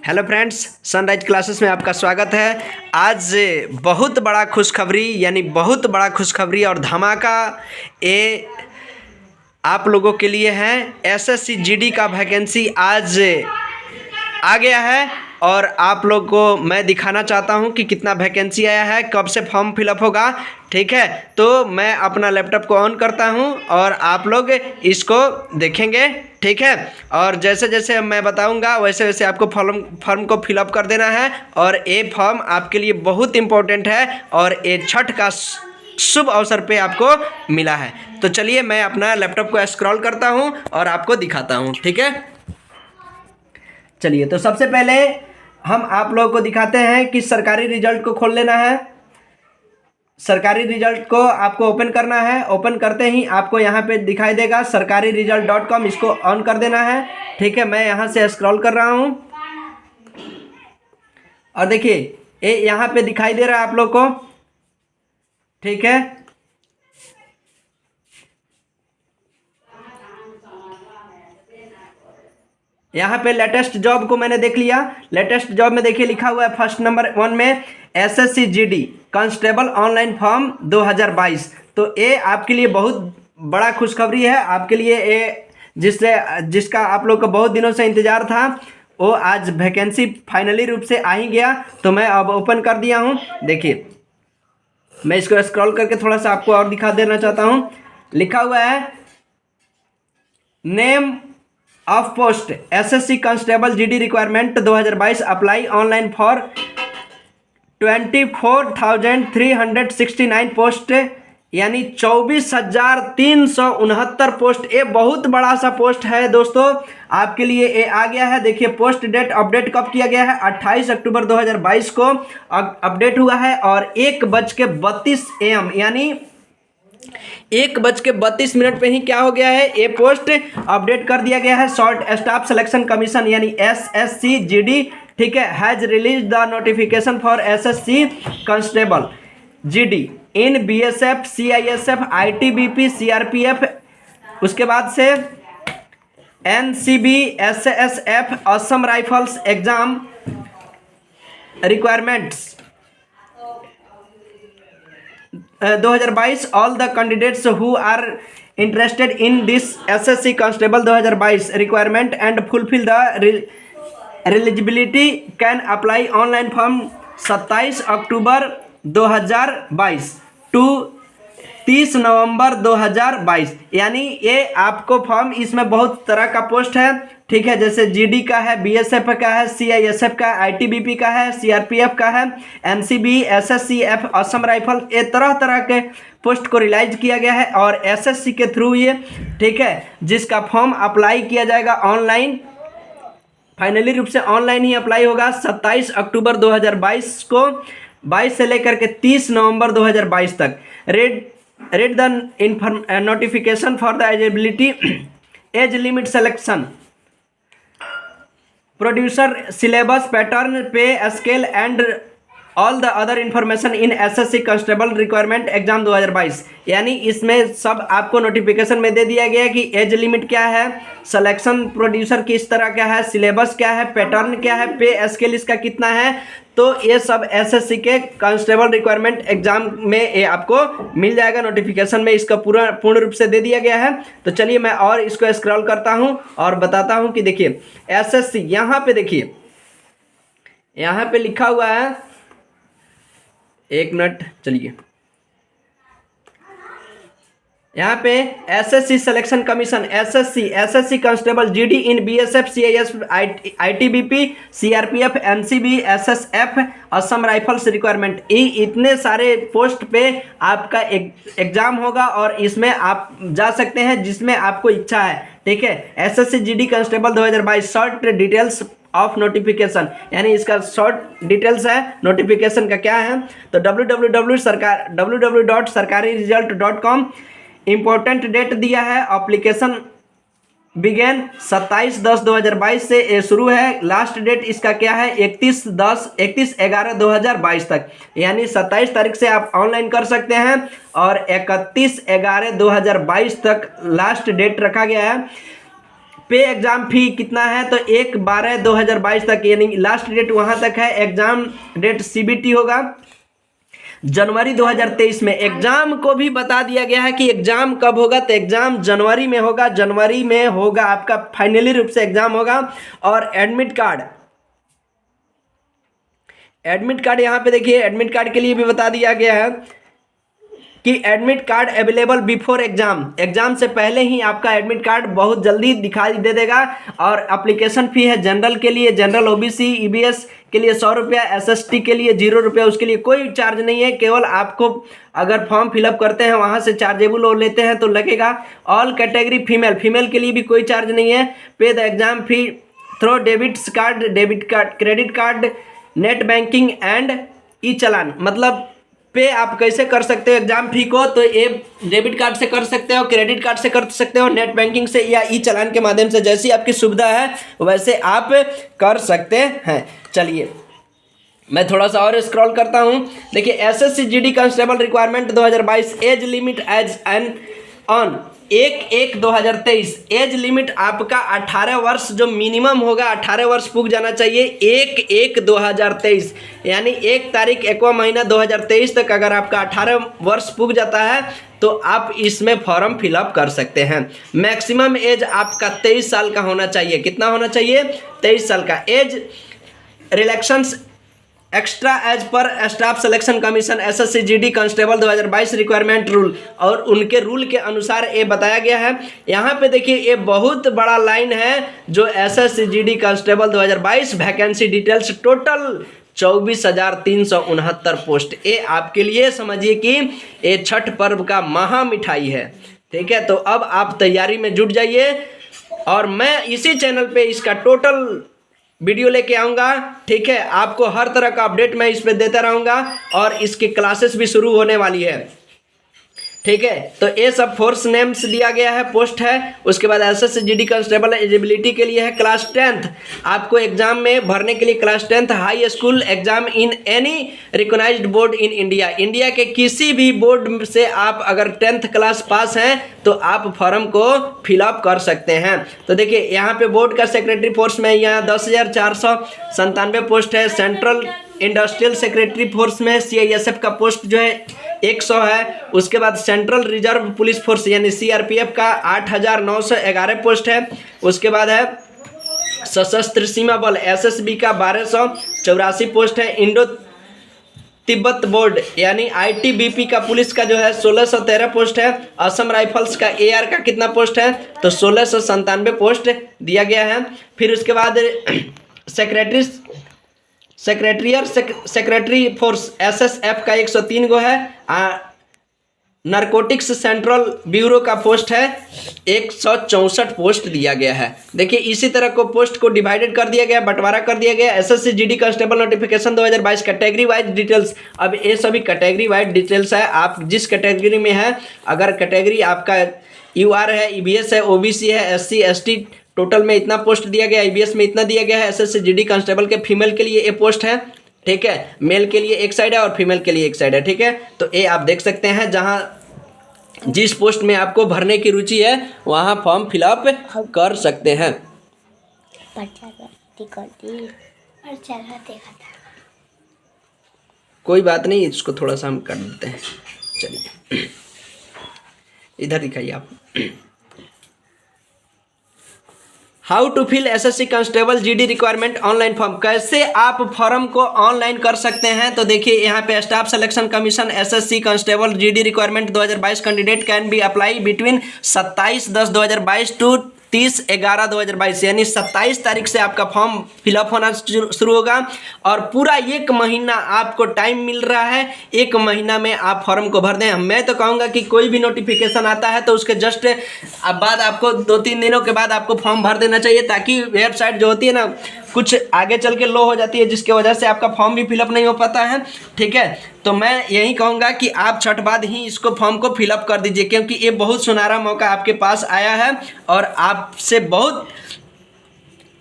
Hello friends, sunrise classes में आपका स्वागत है। आज बहुत बड़ा खुशखबरी बहुत बड़ा खुशखबरी और धमाका ये आप लोगों के लिए है। एसएससी जीडी का वैकेंसी आज आ गया है और आप लोग को मैं दिखाना चाहता हूं कि कितना वैकेंसी आया है, कब से फॉर्म फिलअप होगा। ठीक है, तो मैं अपना लैपटॉप को ऑन करता हूं और आप लोग इसको देखेंगे। ठीक है, और जैसे जैसे मैं बताऊंगा वैसे वैसे आपको फॉर्म को फिलअप कर देना है। और ये फॉर्म आपके लिए बहुत इम्पोर्टेंट है और ये छठ का शुभ अवसर पे आपको मिला है। तो चलिए मैं अपना लैपटॉप को स्क्रॉल करता हूं और आपको दिखाता हूं। ठीक है, चलिए तो सबसे पहले हम आप लोगों को दिखाते हैं कि सरकारी रिजल्ट को खोल लेना है। सरकारी रिजल्ट को आपको ओपन करना है। ओपन करते ही आपको यहाँ पे दिखाई देगा सरकारी रिजल्ट .com, इसको ऑन कर देना है। ठीक है, मैं यहाँ से स्क्रॉल कर रहा हूँ और देखिए ये यहाँ पे दिखाई दे रहा है आप लोग को। ठीक है, यहाँ पे लेटेस्ट जॉब को मैंने देख लिया। लेटेस्ट जॉब में देखिए लिखा हुआ है फर्स्ट नंबर 1 में SSC GD constable online form 2022। तो ये आपके लिए बहुत बड़ा खुशखबरी है आपके लिए। ये जिसका आप लोग को बहुत दिनों से इंतजार था, वो आज वैकेंसी फाइनली रूप से आ ही गया। तो मैं अब ओपन कर दिया हूँ। देखिए मैं इसको स्क्रॉल करके थोड़ा सा आपको और दिखा देना चाहता हूँ। लिखा हुआ है name of post SSC constable GD requirement 2022 apply online for 24,369 post, यानी 24,369 पोस्ट। ये बहुत बड़ा सा पोस्ट है दोस्तों, आपके लिए ये आ गया है। देखिए पोस्ट डेट अपडेट कब किया गया है, 28 अक्टूबर 2022 को अपडेट हुआ है और 1:32 AM यानी 1:32 पे ही क्या हो गया है, ये पोस्ट अपडेट कर दिया गया है। शॉर्ट स्टाफ सिलेक्शन कमीशन यानी एसएससी जीडी, ठीक है, has release the notification for SSC constable GD in BSF, CISF, ITBP, CRPF, उसके बाद से NCB, SSF, Assam rifles exam requirements 2022। All the candidates who are interested in this SSC constable 2022 requirement and fulfil the eligibility can apply online form 27 October 2022 to 30 November 2022। यानी ये आपको form, इसमें बहुत तरह का पोस्ट है। ठीक है, जैसे जीडी का है, बीएसएफ का है, सीआईएसएफ का, आईटीबीपी का है, सीआरपीएफ का है, एनसीबी, एसएससीएफ, असम राइफल, ये तरह तरह के पोस्ट को रिलाइज किया गया है और एसएससी के थ्रू ये, ठीक है, जिसका फॉर्म अप्लाई किया जाएगा ऑनलाइन, फाइनली रूप से ऑनलाइन ही अप्लाई होगा 27 अक्टूबर 2022 को, 22 से लेकर के 30 नवंबर 2022 तक। read the notification for the eligibility, age limit selection, producer syllabus, pattern, pay scale and all the other information in SSC constable requirement exam 2022। यानी इसमें सब आपको नोटिफिकेशन में दे दिया गया है कि एज लिमिट क्या है, सिलेक्शन प्रोड्यूसर किस तरह का है, सिलेबस क्या है, पैटर्न क्या है, पे स्केल इसका कितना है। तो ये सब एसएससी के कांस्टेबल रिक्वायरमेंट एग्जाम में ये आपको मिल जाएगा। नोटिफिकेशन में इसका पूर्ण रूप से दे दिया गया है। तो चलिए मैं और इसको स्क्रॉल करता हूँ और बताता हूँ कि देखिए एसएससी, यहाँ पे देखिए यहाँ पे लिखा हुआ है, एक मिनट चलिए, यहाँ पे SSC selection commission, SSC constable GD in BSF, CISF, ITBP, CRPF, NCB, SSF, Assam rifles requirement, इतने सारे पोस्ट पे आपका एग्जाम होगा और इसमें आप जा सकते हैं जिसमें आपको इच्छा है। ठीक है, SSC GD constable 2022 short details of notification, यानी इसका शॉर्ट डिटेल्स है नोटिफिकेशन का क्या है। तो www.sarkariresult.com, इम्पोर्टेंट डेट दिया है, एप्लीकेशन बिगेन 27/10/2022 से ये शुरू है। लास्ट डेट इसका क्या है, 31/11/2022 तक, यानी 27 तारीख से आप ऑनलाइन कर सकते हैं और 31/11/2022 तक लास्ट डेट रखा गया है। पे एग्जाम फी कितना है, तो 1/12/2022 तक, यानी लास्ट डेट वहां तक है। एग्जाम डेट सीबीटी होगा जनवरी 2023 में। एग्जाम को भी बता दिया गया है कि एग्जाम कब होगा, तो एग्जाम जनवरी में होगा। जनवरी में होगा आपका फाइनली रूप से एग्जाम होगा। और एडमिट कार्ड यहाँ पे देखिए, एडमिट कार्ड के लिए भी बता दिया गया है कि admit card available before exam से पहले ही आपका एडमिट कार्ड बहुत जल्दी दिखाई दे देगा। और एप्लीकेशन फी है जनरल के लिए, जनरल ओबीसी ईबीएस के लिए 100 रुपया, एसएसटी के लिए 0 रुपया, उसके लिए कोई चार्ज नहीं है। केवल आपको अगर फॉर्म फिलअप करते हैं वहाँ से चार्जेबल और लेते हैं तो लगेगा। ऑल कैटेगरी फीमेल के लिए भी कोई चार्ज नहीं है। Pay the exam fee through debit card, credit card, net banking and e चालान। मतलब पे आप कैसे कर सकते हो एग्जाम फी को, तो ये डेबिट कार्ड से कर सकते हो, क्रेडिट कार्ड से कर सकते हो, नेट बैंकिंग से या ई चालान के माध्यम से, जैसी आपकी सुविधा है वैसे आप कर सकते हैं। चलिए मैं थोड़ा सा और स्क्रॉल करता हूं। देखिए SSC GD constable requirement 2022 age limit as an on 1/1/2023। Age limit आपका 18 वर्ष जो मिनिमम होगा, 18 वर्ष पुग जाना चाहिए 1/1/2023, यानी 1 तारीख 1वां महीना 2023 तक अगर आपका 18 वर्ष पुग जाता है तो आप इसमें फॉर्म फिलअप कर सकते हैं। मैक्सिमम एज आपका 23 साल का होना चाहिए। कितना होना चाहिए? 23 साल का। एज रिलैक्सेशंस एक्स्ट्रा एज पर staff selection commission SSC GD constable 2022 requirement rule, और उनके रूल के अनुसार ये बताया गया है। यहाँ पे देखिए ये बहुत बड़ा लाइन है जो SSC GD constable 2022 vacancy details, total 24,369 post. ये आपके लिए समझिए कि ये छठ पर्व का महा मिठाई है। ठीक है, तो अब आप तैयारी में जुट जाइए और मैं इसी चैनल पे इसका टोटल वीडियो लेके आऊँगा। ठीक है, आपको हर तरह का अपडेट मैं इस पे देता रहूँगा और इसकी क्लासेस भी शुरू होने वाली है। ठीक है, तो ये सब फोर्स नेम्स दिया गया है, पोस्ट है। उसके बाद एसएससी जीडी कांस्टेबल एलिजिबिलिटी के लिए है क्लास 10th। आपको एग्जाम में भरने के लिए class 10th high school exam in any recognised board in India. India के किसी भी बोर्ड से आप अगर 10th क्लास पास हैं तो आप फॉर्म को फिलअप कर सकते हैं। तो देखिए यहाँ पे बोर्ड का सेक्रेटरी फोर्स में यहाँ 10,497 पोस्ट है। सेंट्रल इंडस्ट्रियल सेक्रेटरी फोर्स में सीआईएसएफ का पोस्ट जो है 100 है। उसके बाद सेंट्रल रिजर्व पुलिस फोर्स यानी सीआरपीएफ का 8,911 पोस्ट है। उसके बाद है सशस्त्र सीमा बल एसएसबी का 1,284 पोस्ट है। इंडो तिब्बत बोर्ड यानी आईटीबीपी का पुलिस का जो है 1,613 पोस्ट है। असम राइफल्स का एआर का कितना पोस्ट है, तो 1,697 पोस्ट दिया गया है। फिर उसके बाद सेक्रेटरी फोर्स एसएसएफ का 103 गो है। नारकोटिक्स सेंट्रल ब्यूरो का पोस्ट है 164 पोस्ट दिया गया है। देखिए इसी तरह को पोस्ट को डिवाइडेड कर दिया गया, बंटवारा कर दिया गया। SSC GD constable notification 2022 category wise details. अब ये सभी कैटेगरी वाइज डिटेल्स है, आप जिस कैटेगरी में है, अगर कैटेगरी आपका यूआर है, ईबीएस है, ओबीसी है, एससी एसटी, टोटल में इतना पोस्ट दिया गया, ईबीएस में इतना दिया गया है। एसएससी जीडी कांस्टेबल के फीमेल के लिए ये पोस्ट है। ठीक है, मेल के लिए एक साइड है और फीमेल के लिए एक साइड है। ठीक है, तो ये आप देख सकते हैं, जहां जिस पोस्ट में आपको भरने की रुचि है वहां फॉर्म फिलअप कर सकते हैं। कोई बात नहीं, इसको थोड़ा सा हम कर देते हैं। चलिए इधर दिखाइए आप। How to fill SSC constable GD requirement online form. कैसे आप फॉर्म को ऑनलाइन कर सकते हैं, तो देखिए यहाँ पे staff selection commission SSC constable GD requirement 2022 candidate can be apply between 27/10/2022 to 30/11/2022, यानी 27 तारीख से आपका फॉर्म फिलअप होना शुरू होगा और पूरा 1 महीना आपको टाइम मिल रहा है। 1 महीना में आप फॉर्म को भर दें। मैं तो कहूँगा कि कोई भी नोटिफिकेशन आता है तो उसके जस्ट बाद आपको 2-3 दिनों के बाद आपको फॉर्म भर देना चाहिए, ताकि वेबसाइट जो होती है ना कुछ आगे चल के लो हो जाती है, जिसकी वजह से आपका फॉर्म भी फिलअप नहीं हो पाता है। ठीक है, तो मैं यही कहूँगा कि आप छठ बाद ही इसको फॉर्म को फिलअप कर दीजिए, क्योंकि ये बहुत सुनहरा मौका आपके पास आया है और आपसे बहुत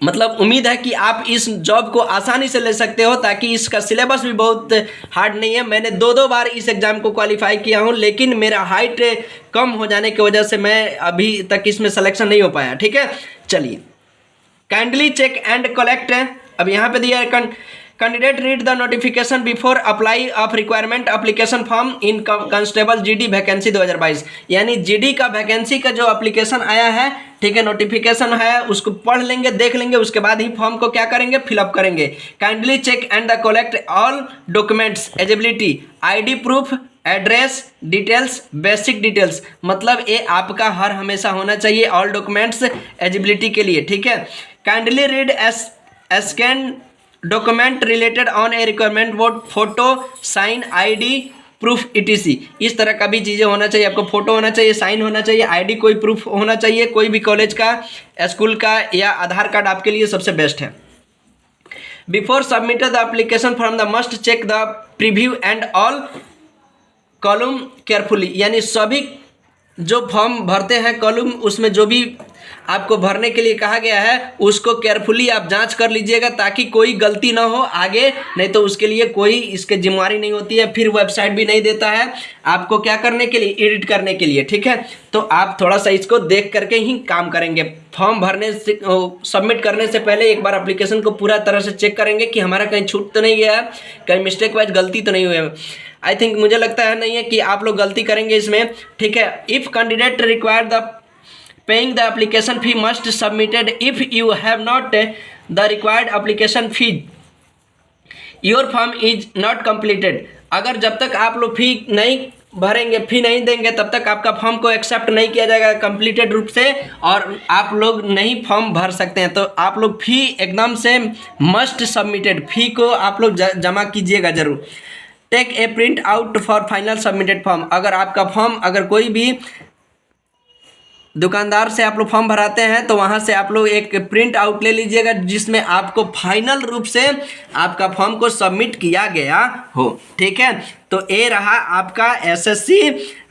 मतलब उम्मीद है कि आप इस जॉब को आसानी से ले सकते हो, ताकि इसका सिलेबस भी बहुत हार्ड नहीं है। मैंने 2 बार इस एग्ज़ाम को क्वालिफाई किया हूँ, लेकिन मेरा हाइट कम हो जाने की वजह से मैं अभी तक इसमें सिलेक्शन नहीं हो पाया। ठीक है, चलिए, काइंडली चेक एंड कलेक्ट, अब यहाँ पे दिया है candidate read the notification before apply of requirement application form in constable GD vacancy 2022, यानी जीडी का वैकेंसी का जो एप्लीकेशन आया है, ठीक है, नोटिफिकेशन है, उसको पढ़ लेंगे, देख लेंगे, उसके बाद ही फॉर्म को क्या करेंगे, फिलअप करेंगे। Kindly check and the collect all documents eligibility, ID proof, address details, basic details, मतलब ये आपका हर हमेशा होना चाहिए ऑल डॉक्यूमेंट्स एलिजिबिलिटी के लिए, ठीक है। Kindly read scan document related on a requirement vote, photo, sign, ID proof etc, इस तरह का भी चीज़ें होना चाहिए, आपको फोटो होना चाहिए, साइन होना चाहिए, आईडी कोई प्रूफ होना चाहिए, कोई भी कॉलेज का, स्कूल का या आधार कार्ड आपके लिए सबसे बेस्ट है। Before submitted the application form the must check the preview and all column carefully, यानी सभी जो फॉर्म भरते हैं कॉलम, उसमें जो भी आपको भरने के लिए कहा गया है उसको केयरफुली आप जांच कर लीजिएगा ताकि कोई गलती ना हो आगे, नहीं तो उसके लिए कोई इसके जिम्मेवारी नहीं होती है, फिर वेबसाइट भी नहीं देता है आपको क्या करने के लिए, एडिट करने के लिए, ठीक है। तो आप थोड़ा सा इसको देख करके ही काम करेंगे। फॉर्म भरने से सबमिट करने से पहले एक बार एप्लीकेशन को पूरा तरह से चेक करेंगे कि हमारा कहीं छूट तो नहीं गया है, कहीं मिस्टेक वाइज गलती तो नहीं हुई है। आई थिंक मुझे लगता है नहीं है कि आप लोग गलती करेंगे इसमें, ठीक है। If candidate require the paying the application fee must submitted if you have not the required application fee your form is not completed, अगर जब तक आप लोग फी नहीं भरेंगे, फी नहीं देंगे, तब तक आपका फॉर्म को एक्सेप्ट नहीं किया जाएगा कंप्लीटेड रूप से और आप लोग नहीं फॉर्म भर सकते हैं। तो आप लोग फी एकदम से मस्ट सबमिटेड, फी को आप लोग जमा कीजिएगा जरूर। Take a print out for final submitted form, अगर आपका फॉर्म, अगर कोई भी दुकानदार से आप लोग फॉर्म भराते हैं तो वहाँ से आप लोग एक प्रिंट आउट ले लीजिएगा जिसमें आपको फाइनल रूप से आपका फॉर्म को सबमिट किया गया हो, ठीक है। तो ये रहा आपका एसएससी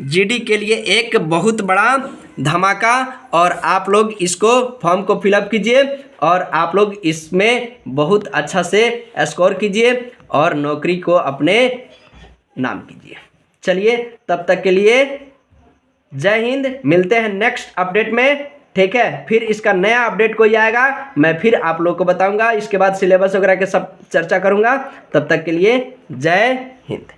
जीडी के लिए एक बहुत बड़ा धमाका और आप लोग इसको फॉर्म को फिलअप कीजिए और आप लोग इसमें बहुत अच्छा से स्कोर कीजिए और नौकरी को अपने नाम कीजिए। चलिए, तब तक के लिए जय हिंद, मिलते हैं नेक्स्ट अपडेट में, ठीक है। फिर इसका नया अपडेट कोई आएगा मैं फिर आप लोग को बताऊंगा, इसके बाद सिलेबस वगैरह के सब चर्चा करूंगा। तब तक के लिए जय हिंद।